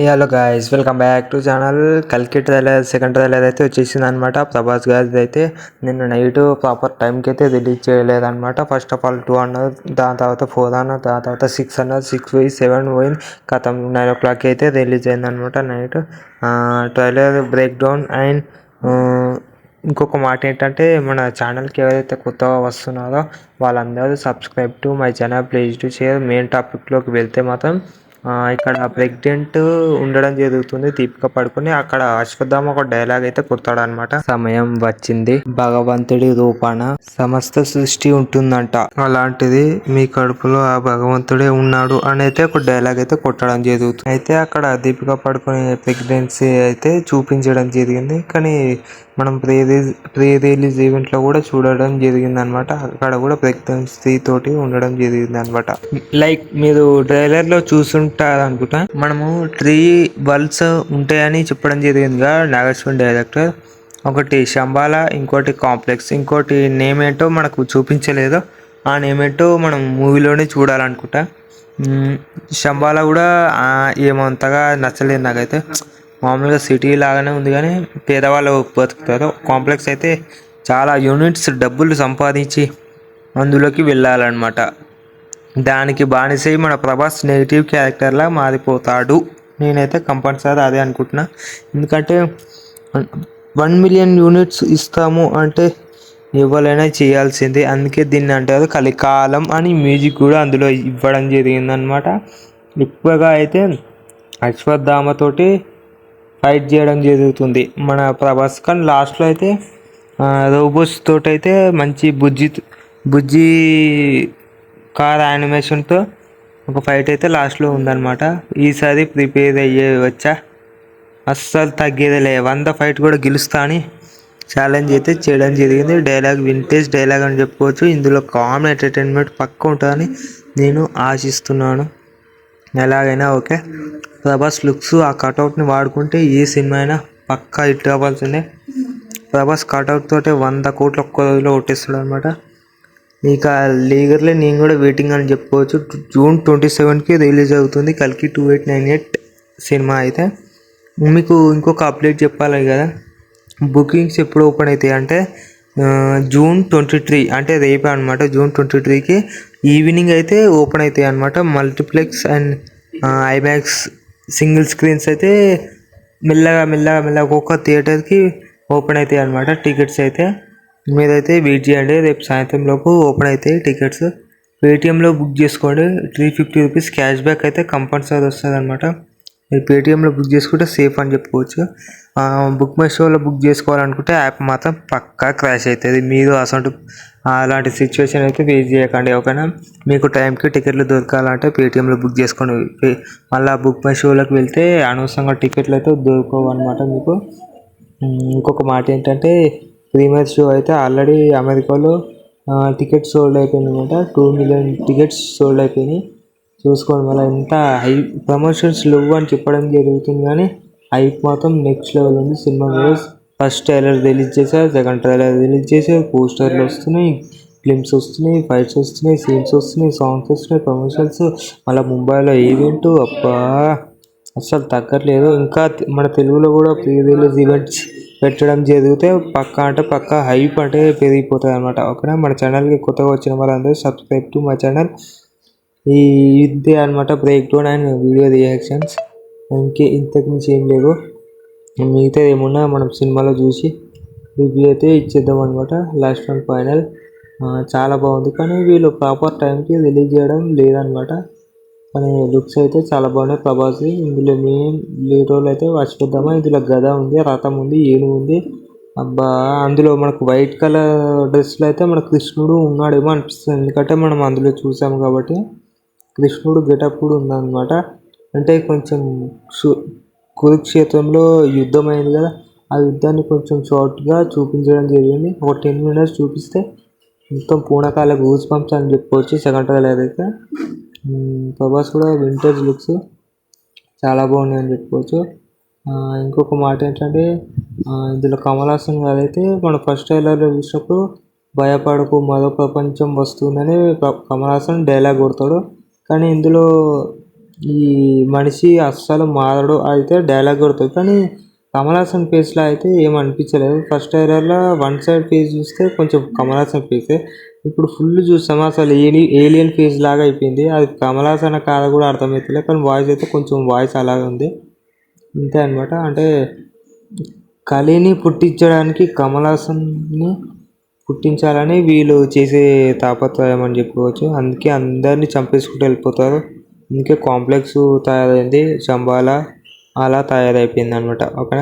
Hello guys, welcome back to channel. కల్కి trailer second trailer అయితే వచ్చేసింది అనమాట. ప్రభాస్ గారిది అయితే నిన్న నైట్ ప్రాపర్ టైంకి అయితే రిలీజ్ చేయలేదన్నమాట. ఫస్ట్ ఆఫ్ ఆల్ 2 అన్నారు, దాని తర్వాత 4 అన్నారు, దాని తర్వాత 6 అన్నారు, 6 పోయి 7 పోయింది, కథం 9 o'clock అయితే రిలీజ్ అయిందనమాట night. Trailer break down and ఇంకొక మాట ఏంటంటే, మన ఛానల్కి ఎవరైతే కొత్తగా వస్తున్నారో వాళ్ళందరూ subscribe to my channel, please to share. Main టాపిక్లోకి వెళ్తే మాత్రం ఇక్కడ ప్రెగ్నెంట్ ఉండడం జరుగుతుంది దీపిక పడుకుని. అక్కడ అశ్వత్థామ ఒక డైలాగ్ అయితే కొడతాడు అనమాట. సమయం వచ్చింది, భగవంతుడి రూపాన సమస్త సృష్టి ఉంటుందంట, అలాంటిది మీ కడుపులో ఆ భగవంతుడే ఉన్నాడు అని అయితే ఒక డైలాగ్ అయితే కొట్టడం జరుగుతుంది. అయితే అక్కడ దీపిక పడుకునే ప్రెగ్నెన్సీ అయితే చూపించడం జరిగింది, కానీ మనం ప్రీ రిలీజ్ ఈవెంట్ లో కూడా చూడడం జరిగింది అనమాట. అక్కడ కూడా ప్రెగ్నెన్సీ తోటి ఉండడం జరిగింది అనమాట. లైక్ మీరు ట్రైలర్ లో చూసుంటారు అనుకుంటా, మనము 3 వరల్డ్స్ ఉంటాయని చెప్పడం జరిగిందిగా నాగేశ్వర్ డైరెక్టర్. ఒకటి శంబాల, ఇంకోటి కాంప్లెక్స్, ఇంకోటి నేమ్ ఏంటో మనకు చూపించలేదు. ఆ నేమ్ ఏంటో మనం మూవీలోనే చూడాలనుకుంటా. శంబాల కూడా ఏమంతగా నచ్చలేదు నాకైతే. మామూలుగా సిటీ లాగానే ఉంది కానీ పేదవాళ్ళు బతుకుతారు. కాంప్లెక్స్ అయితే చాలా యూనిట్స్ డబ్బులు సంపాదించి అందులోకి వెళ్ళాలన్నమాట. దానికి బానిసై మన ప్రభాస్ నెగిటివ్ క్యారెక్టర్లా మారిపోతాడు. నేనైతే కంపల్సరీ అదే అనుకుంటున్నా. ఎందుకంటే 1 million యూనిట్స్ ఇస్తాము అంటే ఎవరైనా చేయాల్సిందే. అందుకే దీన్ని అంటారు కలికాలం అని. మ్యూజిక్ కూడా అందులో ఇవ్వడం జరిగిందనమాట. ఎక్కువగా అయితే అశ్వత్థామతోటి ఫైట్ చేయడం జరుగుతుంది మన ప్రభాస్. కానీ లాస్ట్లో అయితే రోబోట్స్ తోటి అయితే మంచి బుజ్జి కార్ యానిమేషన్తో ఒక ఫైట్ అయితే లాస్ట్లో ఉందన్నమాట. ఈసారి ప్రిపేర్ అయ్యే వచ్చా, అస్సలు తగ్గేదిలే, 100 ఫైట్ కూడా గెలుస్తా అని ఛాలెంజ్ అయితే చేయడం జరిగింది. డైలాగ్ వింటేజ్ డైలాగ్ అని చెప్పుకోవచ్చు. ఇందులో కామెడీ ఎంటర్టైన్మెంట్ పక్క ఉంటుందని నేను ఆశిస్తున్నాను. ఎలాగైనా ఓకే. ప్రభాస్ లుక్స్, ఆ కటౌట్ని వాడుకుంటే ఏ సినిమా అయినా పక్కా హిట్ అవ్వాల్సిందే. ప్రభాస్ కటౌట్ తోటే 100 కోట్లు ఒక్క రోజులో కొట్టేస్తాడు అనమాట. ఇక లీగర్లీ నేను కూడా వెయిటింగ్ అని చెప్పుకోవచ్చు. June 27కి రిలీజ్ అవుతుంది కల్కి 2898 సినిమా అయితే. మీకు ఇంకొక అప్డేట్ చెప్పాలి కదా, బుకింగ్స్ ఎప్పుడు ఓపెన్ అవుతాయి అంటే June 23 అంటే రేపే అనమాట. June 23కి ఈవినింగ్ అయితే ఓపెన్ అవుతాయి అనమాట. Multiplex and IMAX single screens అయితే మెల్లగా ఒక్కొక్క థియేటర్కి ఓపెన్ అవుతాయి అనమాట టికెట్స్ అయితే. మీరైతే వెయిట్ చేయండి, రేపు సాయంత్రం లోపు ఓపెన్ అవుతాయి టికెట్స్. పేటిఎంలో బుక్ చేసుకోండి, 350 రూపీస్ క్యాష్ బ్యాక్ అయితే కంపల్సరీ వస్తుంది అనమాట. మీరు పేటిఎంలో బుక్ చేసుకుంటే సేఫ్ అని చెప్పుకోవచ్చు. బుక్ మై షోలో బుక్ చేసుకోవాలనుకుంటే యాప్ మాత్రం పక్కా క్రాష్ అవుతుంది. మీరు అలాంటి సిచ్యువేషన్ అయితే ఫేస్ చేయకండి, ఓకేనా. మీకు టైంకి టికెట్లు దొరకాలంటే పేటిఎంలో బుక్ చేసుకోండి. మళ్ళీ బుక్ మై షోలోకి వెళ్తే అనవసరంగా టికెట్లు అయితే దొరకవు అనమాట మీకు. ఇంకొక మాట ఏంటంటే, ప్రీమియర్ షో అయితే ఆల్రెడీ అమెరికాలో టికెట్స్ సోల్డ్ అయిపోయింది అనమాట. 2 million టికెట్స్ సోల్డ్ అయిపోయినాయి. చూసుకోండి, మళ్ళీ ఎంత హై ప్రమోషన్స్ లేవు అని చెప్పడం జరుగుతుంది, కానీ హైప్ మాత్రం నెక్స్ట్ లెవెల్ ఉంది సినిమా మీద. ఫస్ట్ ట్రైలర్ రిలీజ్ చేశారు, సెకండ్ ట్రైలర్ రిలీజ్ చేశారు, పోస్టర్లు వస్తున్నాయి, క్లిప్స్ వస్తున్నాయి, ఫైట్స్ వస్తున్నాయి, సీన్స్ వస్తున్నాయి, సాంగ్స్ వస్తున్నాయి, ప్రమోషన్స్. మళ్ళీ ముంబైలో ఈవెంట్ అబ్బా అస్సలు తగ్గట్లేదు. ఇంకా మన తెలుగులో కూడా ప్రీ రిలీజ్ ఈవెంట్స్ పెట్టడం జరిగితే పక్కా హైప్ అంటే పెరిగిపోతుంది అనమాట, ఓకేనా. మన ఛానల్కి కొత్తగా వచ్చిన వాళ్ళందరూ సబ్స్క్రైబ్ టు మై ఛానల్. ఇదే అనమాట break down and video reactions. ఇంతకు మించి ఏం లేదు. మిగతా ఏమున్నా మనం సినిమాలో చూసి రివ్యూ అయితే ఇచ్చేద్దాం అనమాట. లాస్ట్ అండ్ ఫైనల్ చాలా బాగుంది, కానీ వీళ్ళు ప్రాపర్ టైంకి రిలీజ్ చేయడం లేదనమాట. కానీ లుక్స్ అయితే చాలా బాగున్నాయి ప్రభాస్. ఇందులో మెయిన్ లీడ్ రోల్ అయితే అశ్వత్థామ. ఇందులో గద ఉంది, రథం ఉంది, ఏనుగు ఉంది. అబ్బా, అందులో మనకు వైట్ కలర్ డ్రెస్లో అయితే మన కృష్ణుడు ఉన్నాడేమో అనిపిస్తుంది, ఎందుకంటే మనం అందులో చూసాము కాబట్టి. కృష్ణుడు గెటప్ కూడా ఉందన్నమాట. అంటే కొంచెం కురుక్షేత్రంలో యుద్ధం అయింది కదా, ఆ యుద్ధాన్ని కొంచెం షార్ట్గా చూపించడం జరిగింది. ఒక 10 minutes చూపిస్తే మొత్తం పూనకాల గూస్ బంప్స్ అని చెప్పుకోవచ్చు సెకండ్ ట్రైలర్ అయితే. ప్రభాస్ కూడా వింటేజ్ లుక్స్ చాలా బాగున్నాయి అని చెప్పుకోవచ్చు. ఇంకొక మాట ఏంటంటే, ఇందులో కమల్ హాసన్ గారు అయితే మన ఫస్ట్ ట్రైలర్లో చూసినప్పుడు భయపడకు మరో ప్రపంచం వస్తుందని కమల్ హాసన్ డైలాగ్ కొడతాడు. కానీ ఇందులో ఈ మనిషి అస్సలు మారడు అయితే డైలాగ్ కొడుతుంది. కానీ కమల్ హాసన్ ఫేస్లో అయితే ఏమనిపించలేదు. ఫస్ట్ ట్రైలర్లో వన్ సైడ్ ఫేస్ చూస్తే కొంచెం కమల్ హాసన్ ఫేసే, ఇప్పుడు ఫుల్ చూస్తాము అసలు ఏలియన్ ఫేస్ లాగా అయిపోయింది. అది కమల్ హాసన్ కాదా కూడా అర్థమవుతలేదు, కానీ వాయిస్ అయితే కొంచెం వాయిస్ అలాగే ఉంది. అంతే అనమాట. అంటే కలిని పుట్టించడానికి కమల్ హాసన్ని పుట్టించాలని వీళ్ళు చేసే తాపత్రయం అని చెప్పుకోవచ్చు. అందుకే అందరినీ చంపేసుకుంటూ వెళ్ళిపోతారు. అందుకే కాంప్లెక్స్ తయారైంది, చంబాల అలా తయారైపోయింది అనమాట. ఓకేనా.